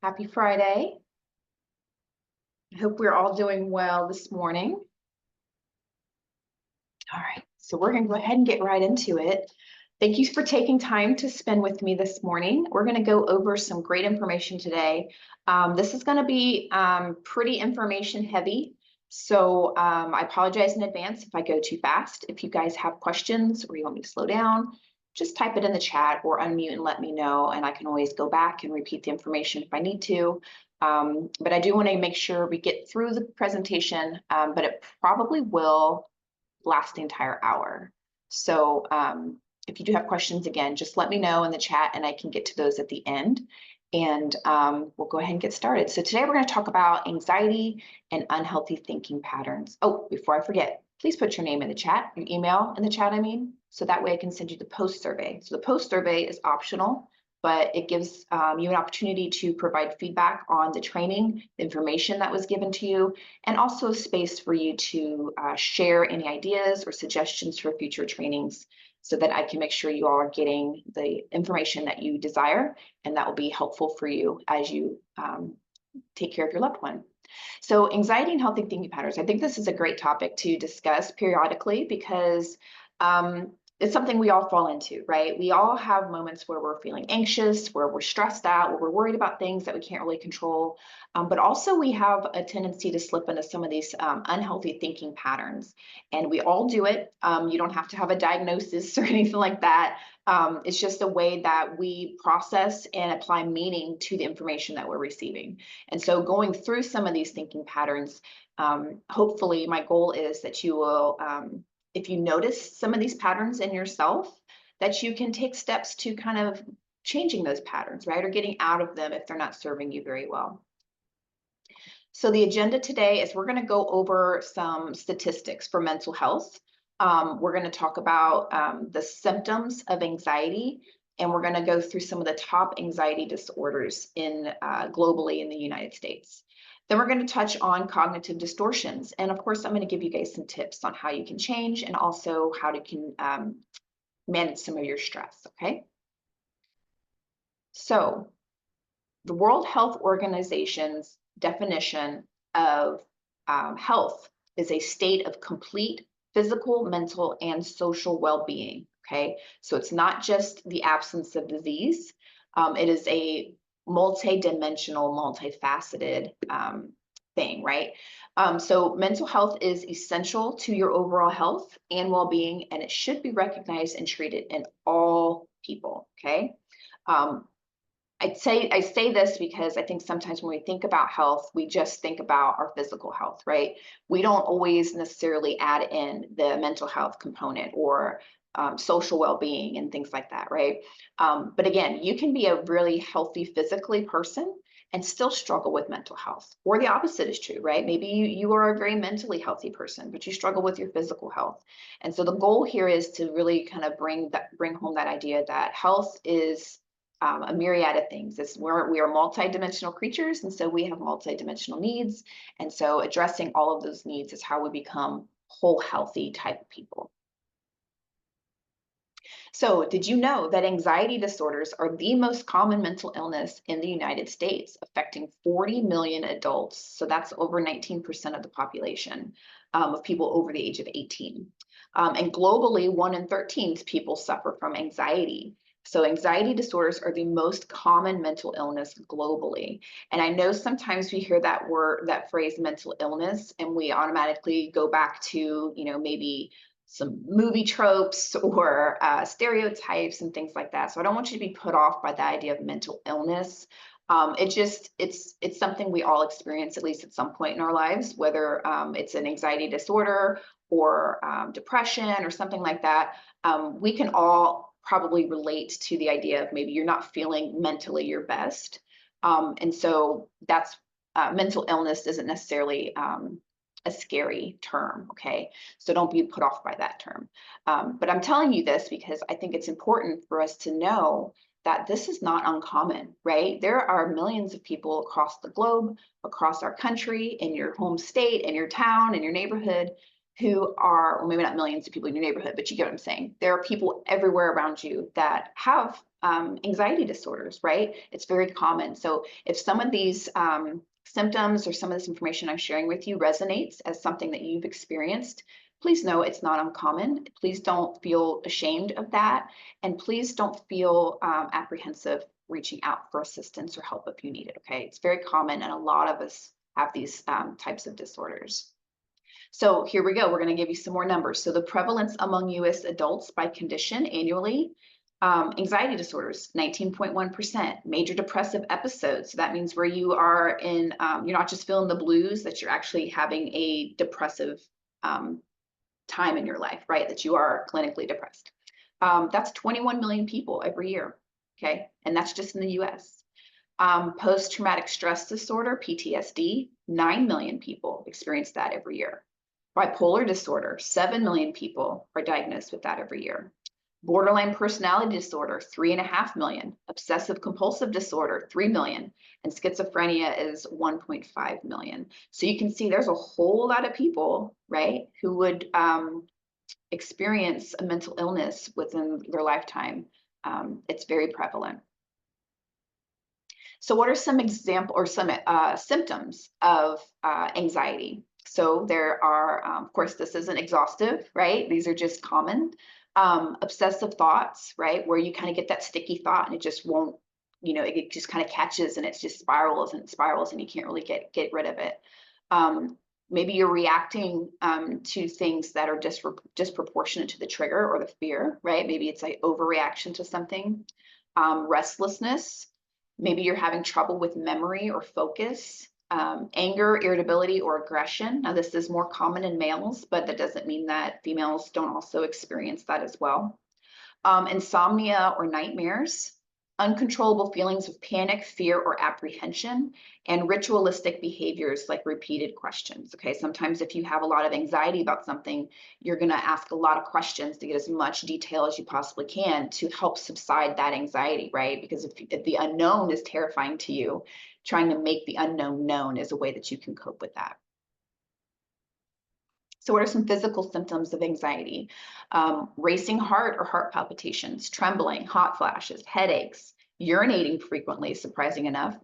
Happy Friday. I hope we're all doing well this morning. All right, so we're going to go ahead and get right into it. Thank you for taking time to spend with me this morning. We're going to go over some great information today. This is going to be pretty information heavy, so I apologize in advance if I go too fast. If you guys have questions or you want me to slow down, just type it in the chat or unmute and let me know, and I can always go back and repeat the information if I need to. But I do want to make sure we get through the presentation, but it probably will last the entire hour. So if you do have questions, again, just let me know in the chat and I can get to those at the end. And we'll go ahead and get started. So today we're going to talk about anxiety and unhealthy thinking patterns. Oh, before I forget, please put your name in the chat, your email in the chat, so that way I can send you the post survey. So the post survey is optional, but it gives you an opportunity to provide feedback on the training, the information that was given to you, and also a space for you to share any ideas or suggestions for future trainings so that I can make sure you all are getting the information that you desire, and that will be helpful for you as you take care of your loved one. So anxiety and healthy thinking patterns, I think this is a great topic to discuss periodically because it's something we all fall into, right? We all have moments where we're feeling anxious, where we're stressed out, where we're worried about things that we can't really control. But also we have a tendency to slip into some of these unhealthy thinking patterns. And we all do it. You don't have to have a diagnosis or anything like that. It's just a way that we process and apply meaning to the information that we're receiving. And so going through some of these thinking patterns, hopefully my goal is that you will, if you notice some of these patterns in yourself, that you can take steps to kind of changing those patterns, right? Or getting out of them if they're not serving you very well. So the agenda today is we're going to go over some statistics for mental health. We're going to talk about the symptoms of anxiety, and we're going to go through some of the top anxiety disorders in globally in the United States. Then we're going to touch on cognitive distortions. And of course, I'm going to give you guys some tips on how you can change and also how to manage some of your stress, okay? So the World Health Organization's definition of health is a state of complete physical, mental, and social well-being, okay? So it's not just the absence of disease. It is a multi-dimensional, multifaceted thing, right? So mental health is essential to your overall health and well-being, and it should be recognized and treated in all people, okay? I say this because I think sometimes when we think about health, we just think about our physical health, right? We don't always necessarily add in the mental health component or social well-being and things like that, right? But again, you can be a really healthy physically person and still struggle with mental health, or the opposite is true, right? Maybe you are a very mentally healthy person, but you struggle with your physical health. And so the goal here is to really kind of bring home that idea that health is a myriad of things. We are multidimensional creatures, and so we have multidimensional needs. And so addressing all of those needs is how we become whole, healthy type of people. So did you know that anxiety disorders are the most common mental illness in the United States, affecting 40 million adults? So that's over 19% of the population of people over the age of 18. And globally, 1 in 13 people suffer from anxiety. So anxiety disorders are the most common mental illness globally. And I know sometimes we hear that phrase mental illness, and we automatically go back to, maybe some movie tropes or stereotypes and things like that. So I don't want you to be put off by the idea of mental illness. It's something we all experience at least at some point in our lives, whether it's an anxiety disorder or depression or something like that. We can all probably relate to the idea of maybe you're not feeling mentally your best. And so that's mental illness isn't necessarily a scary term, okay? So don't be put off by that term. But I'm telling you this because I think it's important for us to know that this is not uncommon, right? There are millions of people across the globe, across our country, in your home state, in your town, in your neighborhood, who are, well, maybe not millions of people in your neighborhood, but you get what I'm saying. There are people everywhere around you that have anxiety disorders, right? It's very common. So if some of these symptoms or some of this information I'm sharing with you resonates as something that you've experienced, please know it's not uncommon. Please don't feel ashamed of that. And please don't feel apprehensive reaching out for assistance or help if you need it, okay? It's very common, and a lot of us have these types of disorders. So here we go. We're going to give you some more numbers. So the prevalence among US adults by condition annually, anxiety disorders, 19.1%, major depressive episodes. So that means where you are in, you're not just feeling the blues, that you're actually having a depressive time in your life, right? That you are clinically depressed. That's 21 million people every year, okay? And that's just in the US. Post-traumatic stress disorder, PTSD, 9 million people experience that every year. Bipolar disorder, 7 million people are diagnosed with that every year. Borderline personality disorder, 3.5 million. Obsessive compulsive disorder, 3 million. And schizophrenia is 1.5 million. So you can see there's a whole lot of people, right, who would experience a mental illness within their lifetime. It's very prevalent. So what are some example or some symptoms of anxiety? So there are, of course, this isn't exhaustive, right? These are just common. Obsessive thoughts, right? Where you kind of get that sticky thought and it just won't, it just kind of catches and it just spirals and you can't really get rid of it. Maybe you're reacting to things that are disproportionate to the trigger or the fear, right? Maybe it's like overreaction to something. Restlessness. Maybe you're having trouble with memory or focus. Anger, irritability, or aggression. Now, this is more common in males, but that doesn't mean that females don't also experience that as well. Insomnia or nightmares. Uncontrollable feelings of panic, fear, or apprehension, and ritualistic behaviors like repeated questions. Okay, sometimes if you have a lot of anxiety about something, you're going to ask a lot of questions to get as much detail as you possibly can to help subside that anxiety, right? Because if the unknown is terrifying to you, trying to make the unknown known is a way that you can cope with that. So what are some physical symptoms of anxiety? Racing heart or heart palpitations, trembling, hot flashes, headaches, urinating frequently, surprising enough,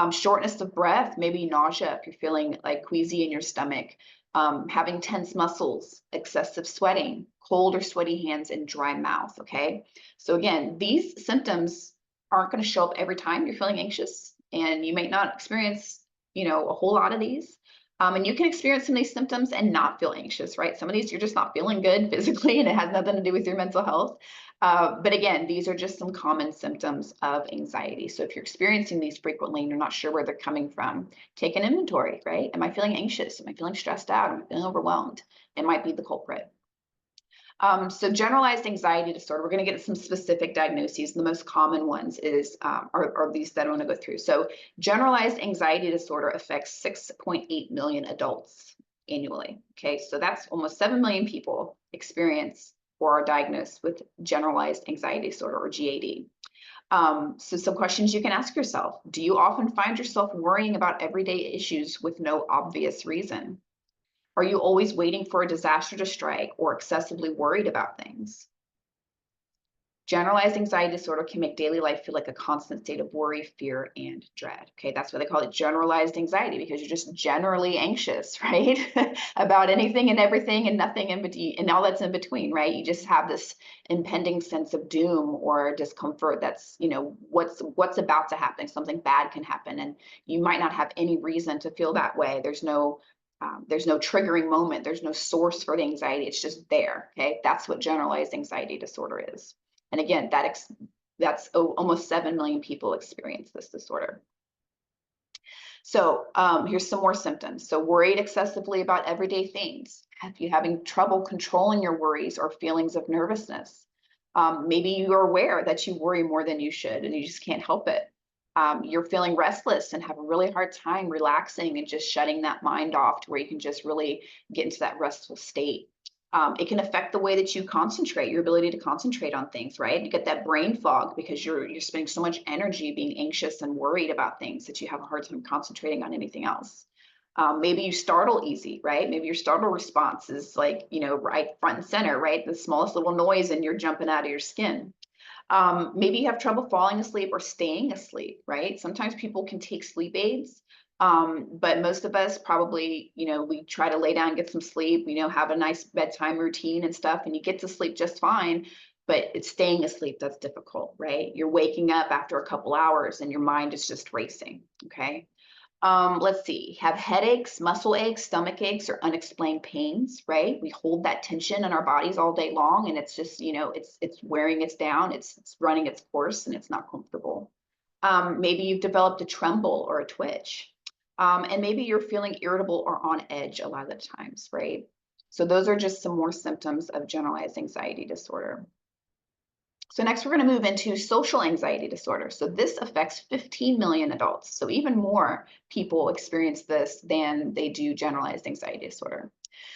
shortness of breath, maybe nausea if you're feeling like queasy in your stomach, having tense muscles, excessive sweating, cold or sweaty hands, and dry mouth, okay? So again, these symptoms aren't going to show up every time you're feeling anxious, and you may not experience, a whole lot of these. And you can experience some of these symptoms and not feel anxious, right? Some of these you're just not feeling good physically and it has nothing to do with your mental health. But again, these are just some common symptoms of anxiety. So if you're experiencing these frequently and you're not sure where they're coming from, take an inventory, right? Am I feeling anxious? Am I feeling stressed out? Am I feeling overwhelmed? It might be the culprit. So generalized anxiety disorder, we're going to get some specific diagnoses. The most common ones are these that I want to go through. So generalized anxiety disorder affects 6.8 million adults annually. Okay, so that's almost 7 million people experience or are diagnosed with generalized anxiety disorder or GAD. So some questions you can ask yourself. Do you often find yourself worrying about everyday issues with no obvious reason? Are you always waiting for a disaster to strike or excessively worried about things? Generalized anxiety disorder can make daily life feel like a constant state of worry, fear, and dread. Okay, that's why they call it generalized anxiety, because you're just generally anxious, right? About anything and everything and nothing in between and all that's in between, right? You just have this impending sense of doom or discomfort that's, what's about to happen. Something bad can happen and you might not have any reason to feel that way. There's no triggering moment. There's no source for the anxiety. It's just there. Okay, that's what generalized anxiety disorder is. And again, that's almost 7 million people experience this disorder. So here's some more symptoms. So worried excessively about everyday things. If you're having trouble controlling your worries or feelings of nervousness, maybe you're aware that you worry more than you should and you just can't help it. You're feeling restless and have a really hard time relaxing and just shutting that mind off to where you can just really get into that restful state. It can affect the way that you concentrate, your ability to concentrate on things, right? You get that brain fog because you're spending so much energy being anxious and worried about things that you have a hard time concentrating on anything else. Maybe you startle easy, right? Maybe your startle response is like, right front and center, right? The smallest little noise and you're jumping out of your skin. Maybe you have trouble falling asleep or staying asleep, right? Sometimes people can take sleep aids, but most of us probably, we try to lay down, get some sleep, have a nice bedtime routine and stuff, and you get to sleep just fine, but it's staying asleep that's difficult, right? You're waking up after a couple hours and your mind is just racing, okay? Let's see, have headaches, muscle aches, stomach aches, or unexplained pains, right? We hold that tension in our bodies all day long, and it's just, it's wearing us down, it's running its course, and it's not comfortable. Maybe you've developed a tremble or a twitch, and maybe you're feeling irritable or on edge a lot of the times, right? So those are just some more symptoms of generalized anxiety disorder. So next, we're going to move into social anxiety disorder. So this affects 15 million adults. So even more people experience this than they do generalized anxiety disorder.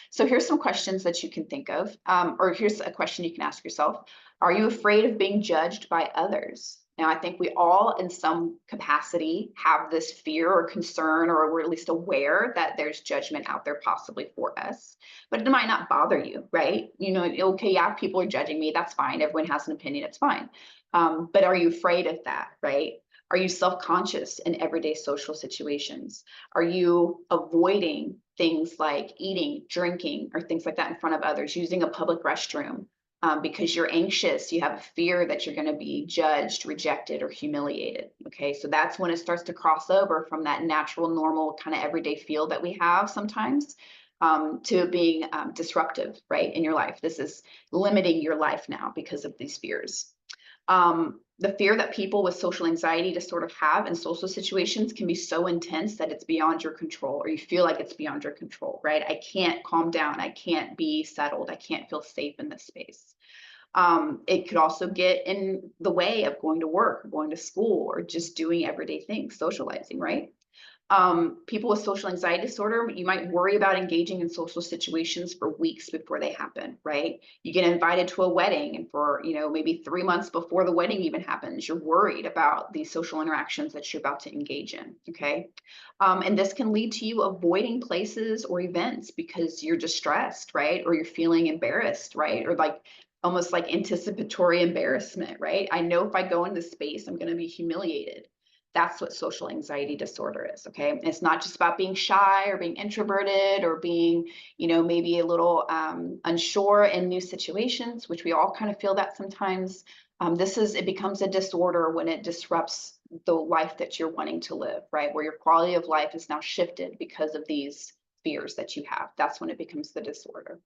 So here's some questions that you can think of, or here's a question you can ask yourself. Are you afraid of being judged by others? Now, I think we all in some capacity have this fear or concern, or we're at least aware that there's judgment out there possibly for us, but it might not bother you, right? Okay, yeah, people are judging me. That's fine. Everyone has an opinion. It's fine. But are you afraid of that, right? Are you self-conscious in everyday social situations? Are you avoiding things like eating, drinking, or things like that in front of others, using a public restroom because you're anxious, you have a fear that you're going to be judged, rejected, or humiliated? Okay, so that's when it starts to cross over from that natural, normal, kind of everyday feel that we have sometimes to being disruptive, right, in your life. This is limiting your life now because of these fears. The fear that people with social anxiety disorder have in social situations can be so intense that it's beyond your control, or you feel like it's beyond your control, right? I can't calm down. I can't be settled. I can't feel safe in this space. It could also get in the way of going to work, going to school, or just doing everyday things, socializing, right? People with social anxiety disorder, you might worry about engaging in social situations for weeks before they happen, right? You get invited to a wedding, and for, maybe 3 months before the wedding even happens, you're worried about these social interactions that you're about to engage in, okay? And this can lead to you avoiding places or events because you're distressed, right? Or you're feeling embarrassed, right? Or like almost like anticipatory embarrassment, right? I know if I go into space, I'm going to be humiliated. That's what social anxiety disorder is, okay? And it's not just about being shy or being introverted or being, maybe a little unsure in new situations, which we all kind of feel that sometimes. It becomes a disorder when it disrupts the life that you're wanting to live, right? Where your quality of life is now shifted because of these fears that you have. That's when it becomes the disorder.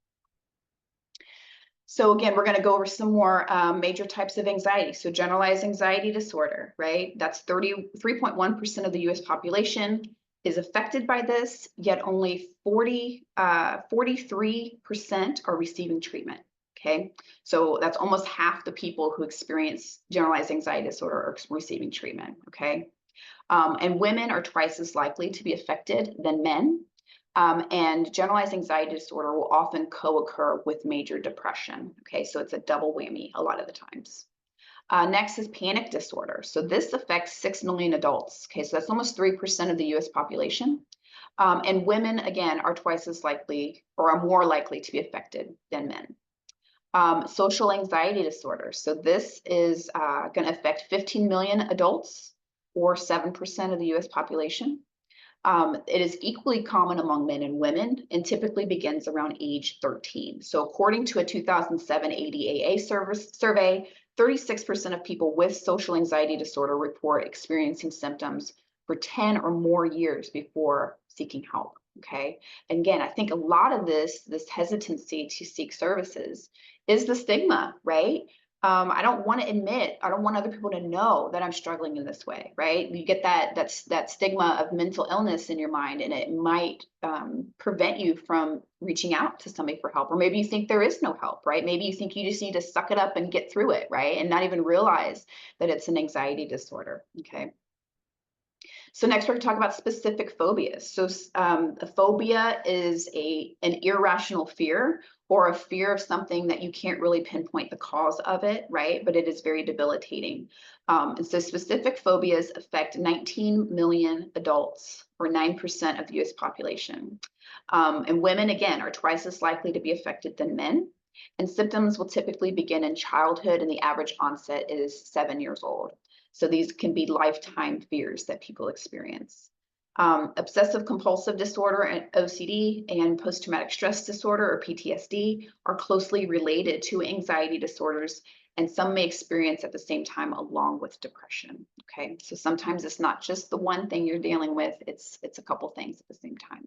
So again, we're going to go over some more major types of anxiety. So generalized anxiety disorder, right? That's 33.1% of the US population is affected by this, yet only 43% are receiving treatment, okay? So that's almost half the people who experience generalized anxiety disorder are receiving treatment, okay? And women are twice as likely to be affected than men. And generalized anxiety disorder will often co-occur with major depression. Okay, so it's a double whammy a lot of the times. Next is panic disorder. So this affects 6 million adults. Okay, so that's almost 3% of the US population. And women, again, are twice as likely or are more likely to be affected than men. Social anxiety disorder. So this is going to affect 15 million adults or 7% of the US population. It is equally common among men and women and typically begins around age 13. So according to a 2007 ADAA survey, 36% of people with social anxiety disorder report experiencing symptoms for 10 or more years before seeking help, okay? And again, I think a lot of this hesitancy to seek services is the stigma, right? I don't want to admit, I don't want other people to know that I'm struggling in this way, right? You get that stigma of mental illness in your mind, and it might prevent you from reaching out to somebody for help. Or maybe you think there is no help, right? Maybe you think you just need to suck it up and get through it, right? And not even realize that it's an anxiety disorder, okay? So next we're going to talk about specific phobias. So a phobia is an irrational fear or a fear of something that you can't really pinpoint the cause of it, right? But it is very debilitating. And so specific phobias affect 19 million adults or 9% of the US population. And women, again, are twice as likely to be affected than men. And symptoms will typically begin in childhood, and the average onset is 7 years old. So these can be lifetime fears that people experience. Obsessive compulsive disorder and OCD and post-traumatic stress disorder or PTSD are closely related to anxiety disorders, and some may experience at the same time along with depression. Okay, so sometimes it's not just the one thing you're dealing with, it's a couple things at the same time.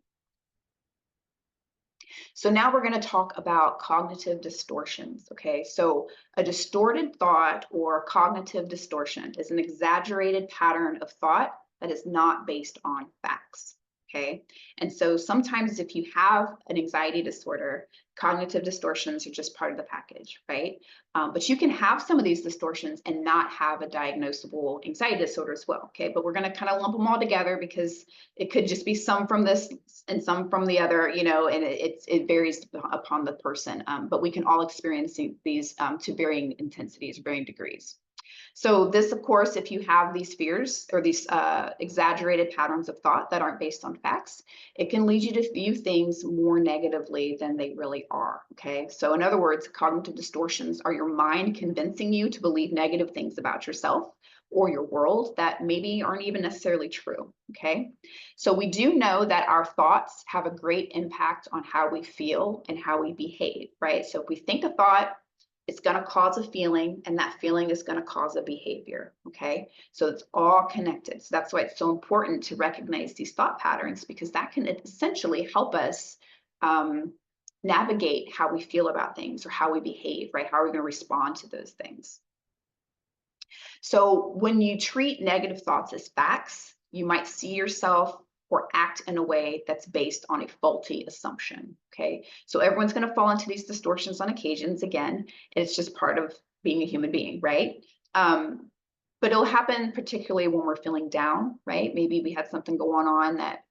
So now we're going to talk about cognitive distortions. Okay, so a distorted thought or cognitive distortion is an exaggerated pattern of thought that is not based on facts. Okay, and so sometimes if you have an anxiety disorder, cognitive distortions are just part of the package, right? But you can have some of these distortions and not have a diagnosable anxiety disorder as well. Okay, but we're going to kind of lump them all together because it could just be some from this and some from the other, you know, and it varies upon the person. But we can all experience these to varying intensities, varying degrees. So this, of course, if you have these fears or these exaggerated patterns of thought that aren't based on facts, it can lead you to view things more negatively than they really are. Okay, so in other words, cognitive distortions are your mind convincing you to believe negative things about yourself or your world that maybe aren't even necessarily true. Okay, so we do know that our thoughts have a great impact on how we feel and how we behave, right? So if we think a thought, it's going to cause a feeling, and that feeling is going to cause a behavior. Okay, so it's all connected. So that's why it's so important to recognize these thought patterns, because that can essentially help us navigate how we feel about things or how we behave, right? How are we going to respond to those things? So when you treat negative thoughts as facts, you might see yourself or act in a way that's based on a faulty assumption. Okay, so everyone's going to fall into these distortions on occasions. Again, it's just part of being a human being, right? But it'll happen particularly when we're feeling down, right? Maybe we had something going on that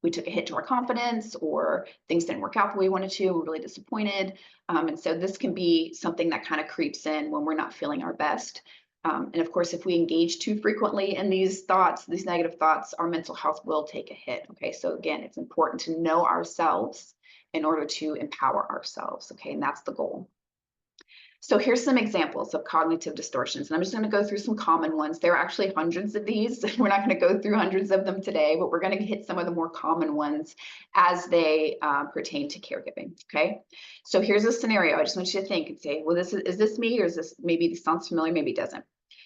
we took a hit to our confidence, or things didn't work out the way we wanted to, we're really disappointed. And so this can be something that kind of creeps in when we're not feeling our best. And of course, if we engage too frequently in these thoughts, these negative thoughts, our mental health will take a hit. Okay, so again, it's important to know ourselves in order to empower ourselves. Okay, and that's the goal. So here's some examples of cognitive distortions, and I'm just going to go through some common ones. There are actually hundreds of these. We're not going to go through hundreds of them today, but we're going to hit some of the more common ones as they pertain to caregiving. Okay, so here's a scenario. I just want you to think and say, well, is this me, or is this, maybe this sounds familiar, maybe it doesn't.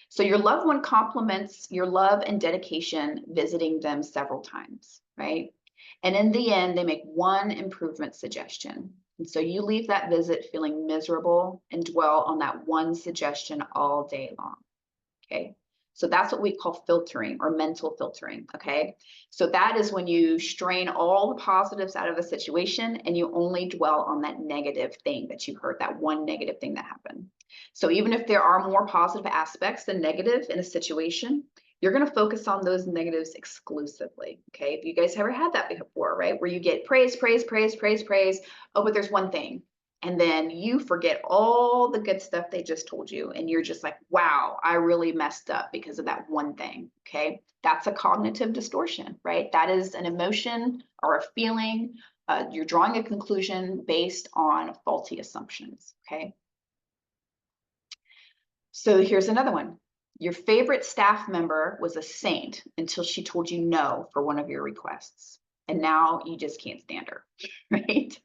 So your loved one compliments your love and dedication visiting them several times, right? And in the end, they make one improvement suggestion. And so you leave that visit feeling miserable and dwell on that one suggestion all day long. Okay, so that's what we call filtering or mental filtering. Okay, so that is when you strain all the positives out of a situation and you only dwell on that negative thing that you heard, that one negative thing that happened. So even if there are more positive aspects than negative in a situation, you're going to focus on those negatives exclusively. Okay, if you guys ever had that before, right, where you get praise, praise, praise, praise, praise, oh, but there's one thing, and then you forget all the good stuff they just told you, and you're just like, wow, I really messed up because of that one thing. Okay, that's a cognitive distortion, right? That is an emotion or a feeling. You're drawing a conclusion based on faulty assumptions. Okay, so here's another one. Your favorite staff member was a saint until she told you no for one of your requests, and now you just can't stand her, right?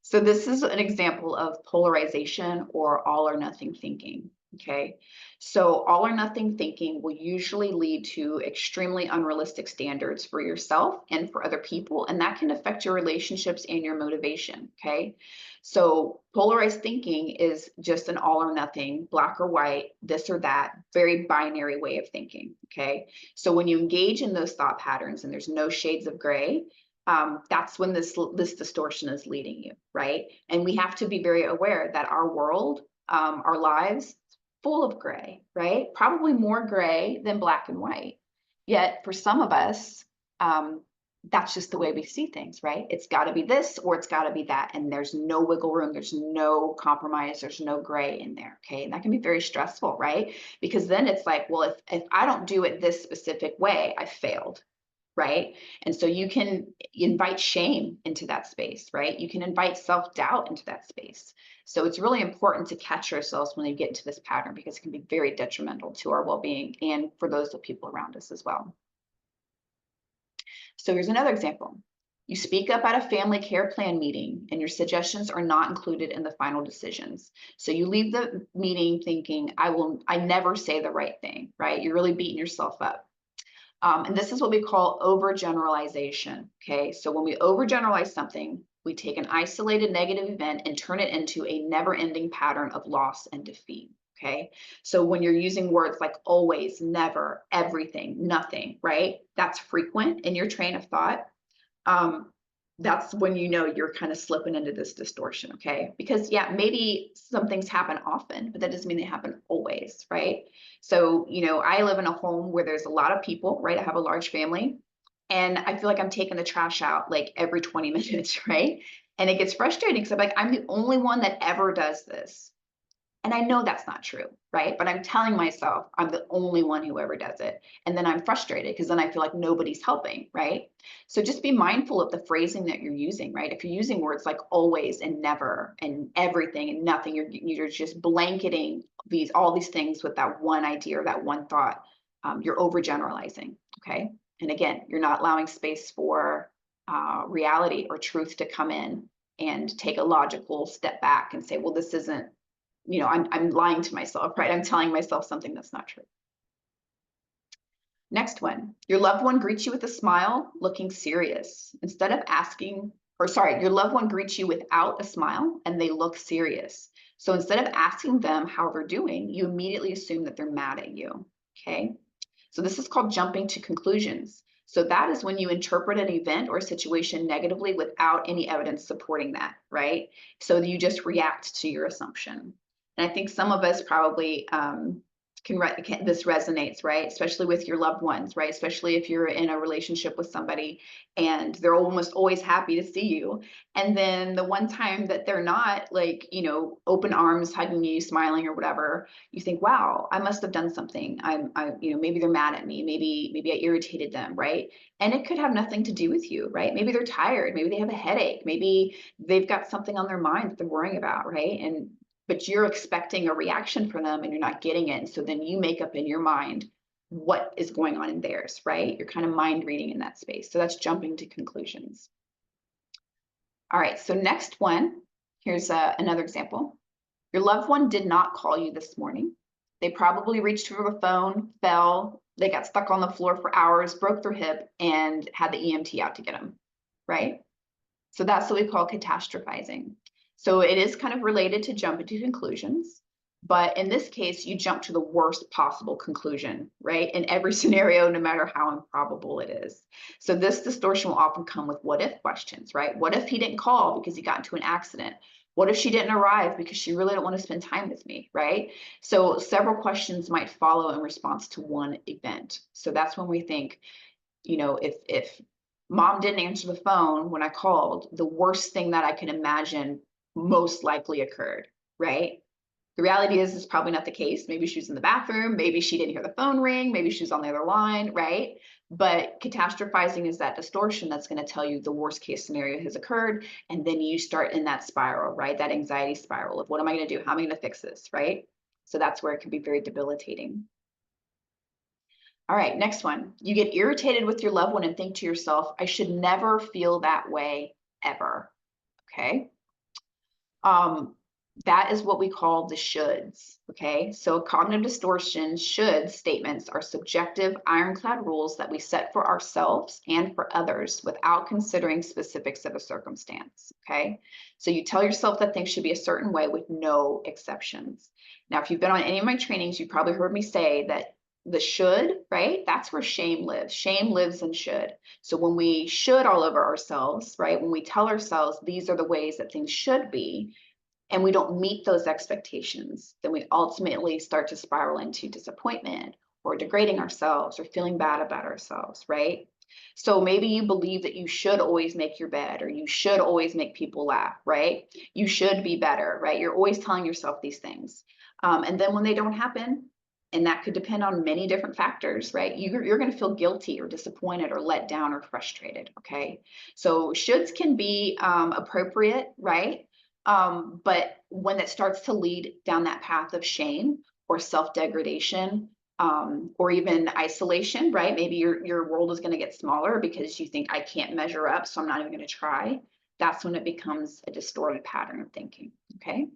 So this is an example of polarization or all or nothing thinking. Okay, so all or nothing thinking will usually lead to extremely unrealistic standards for yourself and for other people, and that can affect your relationships and your motivation. Okay, so polarized thinking is just an all or nothing, black or white, this or that, very binary way of thinking. Okay, so when you engage in those thought patterns and there's no shades of gray, that's when this distortion is leading you, right? And we have to be very aware that our world, our lives, full of gray, right? Probably more gray than black and white. Yet for some of us, that's just the way we see things, right? It's got to be this or it's got to be that, and there's no wiggle room, there's no compromise, there's no gray in there. Okay, and that can be very stressful, right? Because then it's like, well, if I don't do it this specific way, I failed. right? And so you can invite shame into that space, right? You can invite self-doubt into that space. So it's really important to catch ourselves when we get into this pattern, because it can be very detrimental to our well-being and for those of people around us as well. So here's another example. You speak up at a family care plan meeting and your suggestions are not included in the final decisions. So you leave the meeting thinking, I never say the right thing, right? You're really beating yourself up. And this is what we call overgeneralization. Okay, so when we overgeneralize something, we take an isolated negative event and turn it into a never-ending pattern of loss and defeat. Okay, so when you're using words like always, never, everything, nothing, right? That's frequent in your train of thought. Um, that's when you know you're kind of slipping into this distortion, okay? Because yeah, maybe some things happen often, but that doesn't mean they happen always, right? So, I live in a home where there's a lot of people, right? I have a large family, and I feel like I'm taking the trash out like every 20 minutes, right? And it gets frustrating because I'm like, I'm the only one that ever does this. And I know that's not true, right? But I'm telling myself I'm the only one who ever does it. And then I'm frustrated because then I feel like nobody's helping, right? So just be mindful of the phrasing that you're using, right? If you're using words like always and never and everything and nothing, you're just blanketing all these things with that one idea or that one thought. You're overgeneralizing, okay? And again, you're not allowing space for reality or truth to come in and take a logical step back and say, well, this isn't, I'm lying to myself, right? I'm telling myself something that's not true. Next one, your loved one greets you with a smile, looking serious. Instead of asking, or sorry, your loved one greets you without a smile and they look serious. So instead of asking them how they're doing, you immediately assume that they're mad at you, okay? So this is called jumping to conclusions. So that is when you interpret an event or a situation negatively without any evidence supporting that, right? So you just react to your assumption. And I think some of us probably this resonates, right? Especially with your loved ones, right? Especially if you're in a relationship with somebody and they're almost always happy to see you. And then the one time that they're not, like, open arms, hugging you, smiling or whatever, you think, wow, I must have done something. Maybe they're mad at me. Maybe I irritated them, right? And it could have nothing to do with you, right? Maybe they're tired. Maybe they have a headache. Maybe they've got something on their mind that they're worrying about, right? But you're expecting a reaction from them and you're not getting it. And so then you make up in your mind what is going on in theirs, right? You're kind of mind reading in that space. So that's jumping to conclusions. All right, so next one, here's another example. Your loved one did not call you this morning. They probably reached for the phone, fell, they got stuck on the floor for hours, broke their hip, and had the EMT out to get them, right? So that's what we call catastrophizing. So it is kind of related to jumping to conclusions, but in this case, you jump to the worst possible conclusion, right? In every scenario, no matter how improbable it is. So this distortion will often come with what if questions, right? What if he didn't call because he got into an accident? What if she didn't arrive because she really didn't want to spend time with me, right? So several questions might follow in response to one event. So that's when we think, if mom didn't answer the phone when I called, the worst thing that I can imagine most likely occurred, right? The reality is, it's probably not the case. Maybe she was in the bathroom, maybe she didn't hear the phone ring, maybe she was on the other line, right? But catastrophizing is that distortion that's going to tell you the worst case scenario has occurred. And then you start in that spiral, right? That anxiety spiral of what am I going to do? How am I going to fix this, right? So that's where it can be very debilitating. All right, next one. You get irritated with your loved one and think to yourself, I should never feel that way ever. Okay. That is what we call the shoulds. Okay. So cognitive distortion should statements are subjective, ironclad rules that we set for ourselves and for others without considering specifics of a circumstance. Okay. So you tell yourself that things should be a certain way with no exceptions. Now, if you've been on any of my trainings, you've probably heard me say that the should, right? That's where shame lives. Shame lives in should. So when we should all over ourselves, right? When we tell ourselves these are the ways that things should be, and we don't meet those expectations, then we ultimately start to spiral into disappointment or degrading ourselves or feeling bad about ourselves, right? So maybe you believe that you should always make your bed or you should always make people laugh, right? You should be better, right? You're always telling yourself these things. And then when they don't happen, And that could depend on many different factors, right? You're going to feel guilty or disappointed or let down or frustrated, okay? So shoulds can be appropriate, right? But when it starts to lead down that path of shame or self-degradation, or even isolation, right? Maybe your world is going to get smaller because you think I can't measure up, so I'm not even going to try. That's when it becomes a distorted pattern of thinking, okay?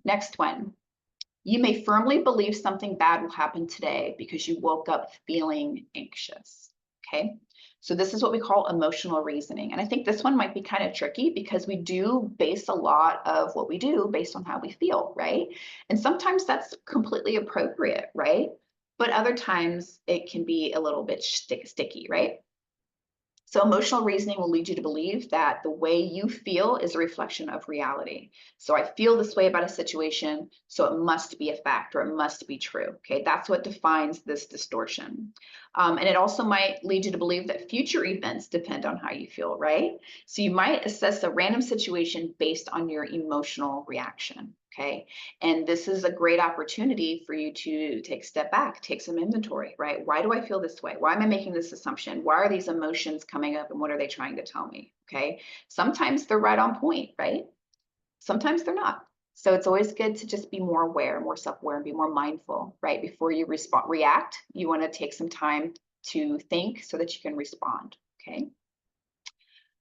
Next one. You may firmly believe something bad will happen today because you woke up feeling anxious, okay? So this is what we call emotional reasoning. And I think this one might be kind of tricky because we do base a lot of what we do based on how we feel, right? And sometimes that's completely appropriate, right? But other times it can be a little bit sticky, right? So emotional reasoning will lead you to believe that the way you feel is a reflection of reality. So I feel this way about a situation, so it must be a fact or it must be true. Okay, that's what defines this distortion. And it also might lead you to believe that future events depend on how you feel, right? So you might assess a random situation based on your emotional reaction. Okay. And this is a great opportunity for you to take a step back, take some inventory, right? Why do I feel this way? Why am I making this assumption? Why are these emotions coming up and what are they trying to tell me? Okay. Sometimes they're right on point, right? Sometimes they're not. So it's always good to just be more aware, more self-aware, and be more mindful, right? Before you react, you want to take some time to think so that you can respond. Okay.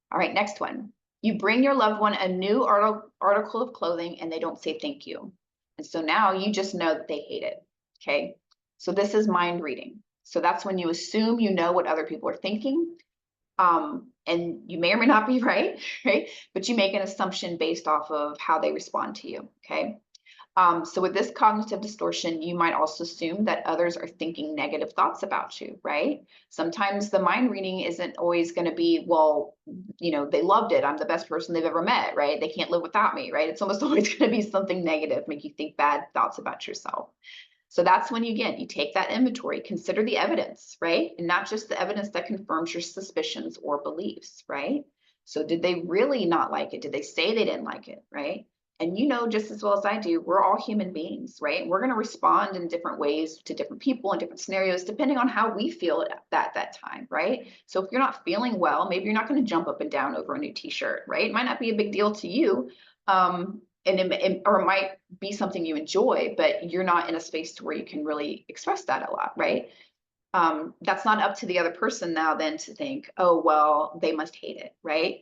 All right, next one. You bring your loved one a new article of clothing and they don't say thank you. And so now you just know that they hate it. Okay. So this is mind reading. So that's when you assume you know what other people are thinking. And you may or may not be right, right? But you make an assumption based off of how they respond to you. Okay. So with this cognitive distortion, you might also assume that others are thinking negative thoughts about you, right? Sometimes the mind reading isn't always going to be, well, you know, they loved it. I'm the best person they've ever met, right? They can't live without me, right? It's almost always going to be something negative, make you think bad thoughts about yourself. So that's when you, again, you take that inventory, consider the evidence, right? And not just the evidence that confirms your suspicions or beliefs, right? So did they really not like it? Did they say they didn't like it, right? And you know just as well as I do, we're all human beings, right? And we're going to respond in different ways to different people in different scenarios, depending on how we feel at that time, right? So if you're not feeling well, maybe you're not going to jump up and down over a new t-shirt, right? It might not be a big deal to you, or it might be something you enjoy, but you're not in a space to where you can really express that a lot, right? That's not up to the other person now then to think, oh, well, they must hate it, right?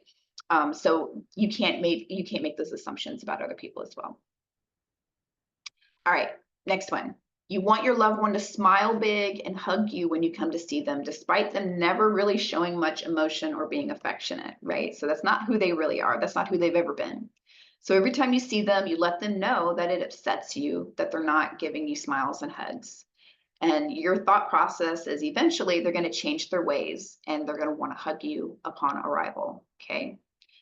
So you can't make those assumptions about other people as well. All right, next one. You want your loved one to smile big and hug you when you come to see them, despite them never really showing much emotion or being affectionate, right? So that's not who they really are. That's not who they've ever been. So every time you see them, you let them know that it upsets you that they're not giving you smiles and hugs. And your thought process is eventually they're going to change their ways and they're going to want to hug you upon arrival. Okay.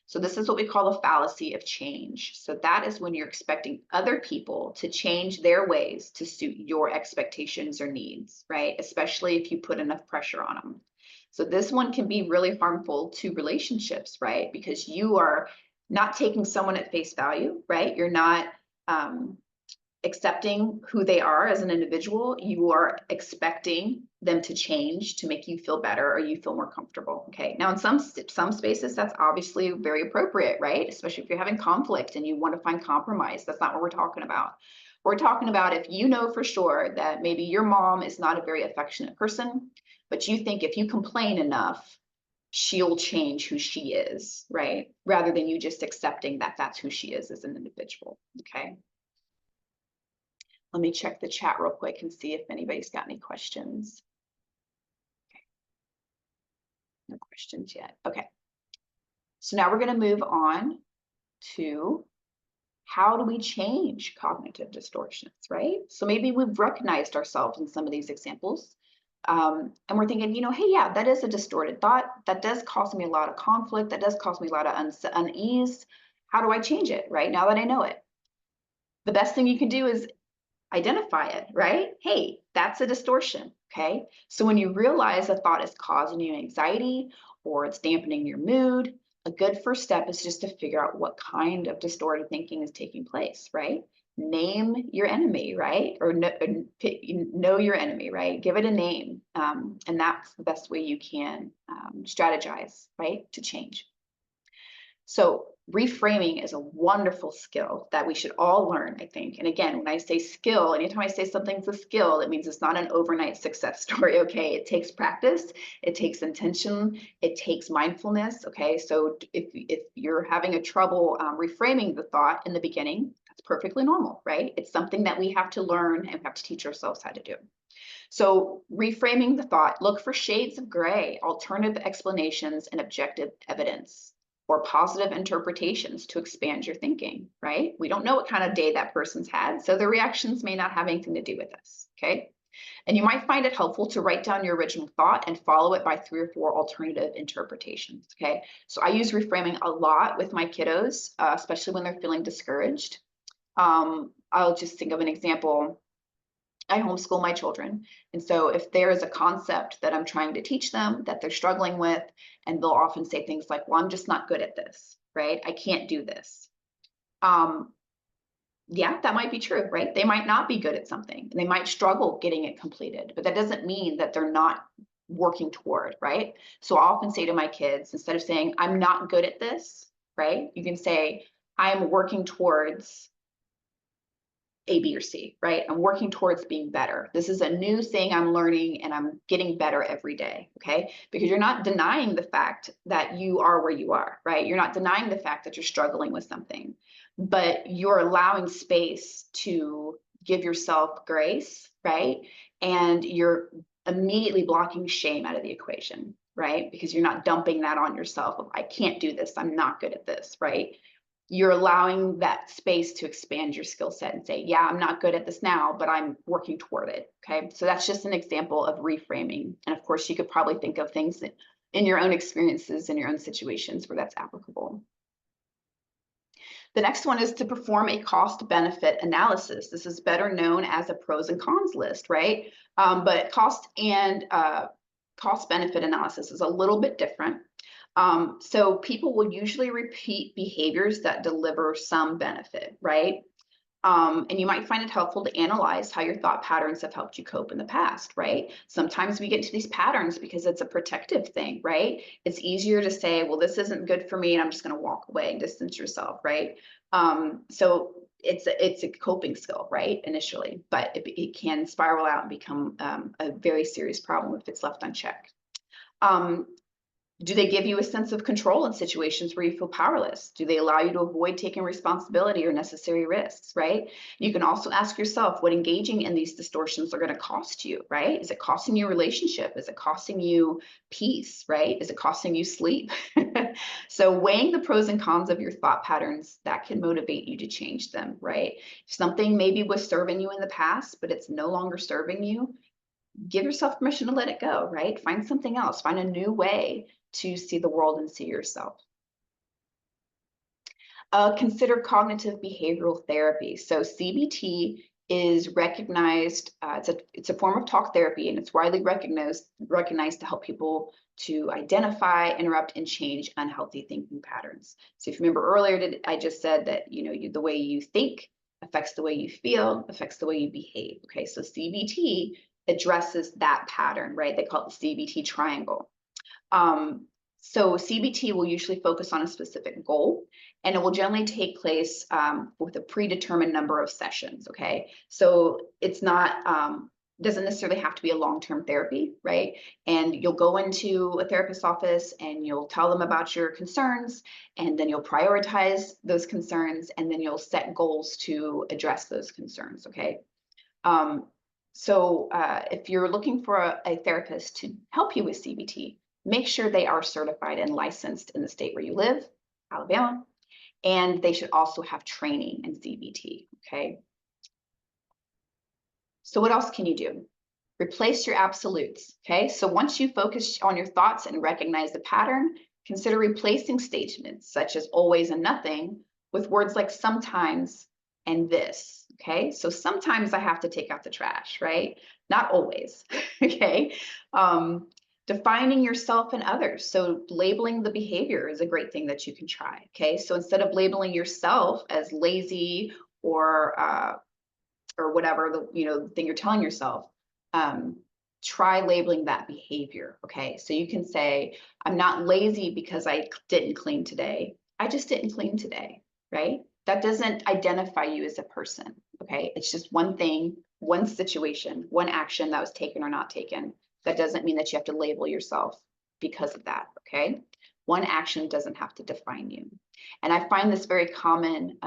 So this is what we call the fallacy of change. So that is when you're expecting other people to change their ways to suit your expectations or needs, right? Especially if you put enough pressure on them. So this one can be really harmful to relationships, right? Because you are not taking someone at face value, right? You're not accepting who they are as an individual. You are expecting them to change to make you feel better or you feel more comfortable. Okay. Now, in some spaces, that's obviously very appropriate, right? Especially if you're having conflict and you want to find compromise. That's not what we're talking about. We're talking about if you know for sure that maybe your mom is not a very affectionate person, but you think if you complain enough, she'll change who she is, right? Rather than you just accepting that that's who she is as an individual. Okay. Let me check the chat real quick and see if anybody's got any questions. Okay. No questions yet. Okay. So now we're going to move on to how do we change cognitive distortions, right? So maybe we've recognized ourselves in some of these examples. And we're thinking, you know, hey, yeah, that is a distorted thought. That does cause me a lot of conflict. That does cause me a lot of unease. How do I change it, right? Now that I know it. The best thing you can do is identify it, right? Hey, that's a distortion, okay? So when you realize a thought is causing you anxiety or it's dampening your mood, a good first step is just to figure out what kind of distorted thinking is taking place, right? name your enemy, right? Or know your enemy, right? Give it a name. And that's the best way you can strategize, right? To change. So reframing is a wonderful skill that we should all learn, I think. And again, when I say skill, anytime I say something's a skill, it means it's not an overnight success story, okay? It takes practice, it takes intention, it takes mindfulness, okay? So if you're having a trouble reframing the thought in the beginning, that's perfectly normal, right? It's something that we have to learn and we have to teach ourselves how to do. So reframing the thought, look for shades of gray, alternative explanations, and objective evidence or positive interpretations to expand your thinking, right? We don't know what kind of day that person's had, so their reactions may not have anything to do with us, okay? And you might find it helpful to write down your original thought and follow it by 3 or 4 alternative interpretations, okay? So I use reframing a lot with my kiddos, especially when they're feeling discouraged. I'll just think of an example. I homeschool my children. And so if there is a concept that I'm trying to teach them that they're struggling with, and they'll often say things like, well, I'm just not good at this, right? I can't do this. Yeah, that might be true, right? They might not be good at something and they might struggle getting it completed, but that doesn't mean that they're not working toward, right? So I often say to my kids, instead of saying, I'm not good at this, right? You can say, I'm working towards A, B, or C, right? I'm working towards being better. This is a new thing I'm learning and I'm getting better every day, okay? Because you're not denying the fact that you are where you are, right? You're not denying the fact that you're struggling with something, but you're allowing space to give yourself grace, right? And you're immediately blocking shame out of the equation, right? Because you're not dumping that on yourself of, I can't do this, I'm not good at this, right? You're allowing that space to expand your skill set and say, yeah, I'm not good at this now, but I'm working toward it. Okay. So that's just an example of reframing. And of course, you could probably think of things that in your own experiences, in your own situations where that's applicable. The next one is to perform a cost benefit analysis. This is better known as a pros and cons list, right? But cost benefit analysis is a little bit different. So people will usually repeat behaviors that deliver some benefit, right? And you might find it helpful to analyze how your thought patterns have helped you cope in the past, right? Sometimes we get into these patterns because it's a protective thing, right? It's easier to say, well, this isn't good for me and I'm just going to walk away and distance yourself, right? So it's a coping skill, right, initially, but it can spiral out and become a very serious problem if it's left unchecked. Do they give you a sense of control in situations where you feel powerless? Do they allow you to avoid taking responsibility or necessary risks, right? You can also ask yourself what engaging in these distortions are going to cost you, right? Is it costing you a relationship? Is it costing you peace, right? Is it costing you sleep? So weighing the pros and cons of your thought patterns, that can motivate you to change them, right? If something maybe was serving you in the past, but it's no longer serving you, give yourself permission to let it go, right? Find something else, find a new way to see the world and see yourself. Consider cognitive behavioral therapy. So CBT is recognized, it's a form of talk therapy, and it's widely recognized to help people to identify, interrupt, and change unhealthy thinking patterns. So if you remember earlier, I just said that the way you think affects the way you feel, affects the way you behave. Okay, so CBT addresses that pattern, right? They call it the CBT triangle. So CBT will usually focus on a specific goal, and it will generally take place with a predetermined number of sessions, okay? So it's not, doesn't necessarily have to be a long-term therapy, right? And you'll go into a therapist's office and you'll tell them about your concerns, and then you'll prioritize those concerns, and then you'll set goals to address those concerns, okay? So if you're looking for a therapist to help you with CBT, make sure they are certified and licensed in the state where you live, Alabama, and they should also have training in CBT, okay? So what else can you do? Replace your absolutes, okay? So once you focus on your thoughts and recognize the pattern, consider replacing statements such as always and nothing with words like sometimes and this, okay? So sometimes I have to take out the trash, right? Not always, okay? Defining yourself and others. So labeling the behavior is a great thing that you can try, okay? So instead of labeling yourself as lazy or whatever the thing you're telling yourself, try labeling that behavior. Okay, so you can say, I'm not lazy because I didn't clean today. I just didn't clean today, right? That doesn't identify you as a person. Okay, it's just one thing, one situation, one action that was taken or not taken. That doesn't mean that you have to label yourself because of that. Okay, one action doesn't have to define you. And I find this very common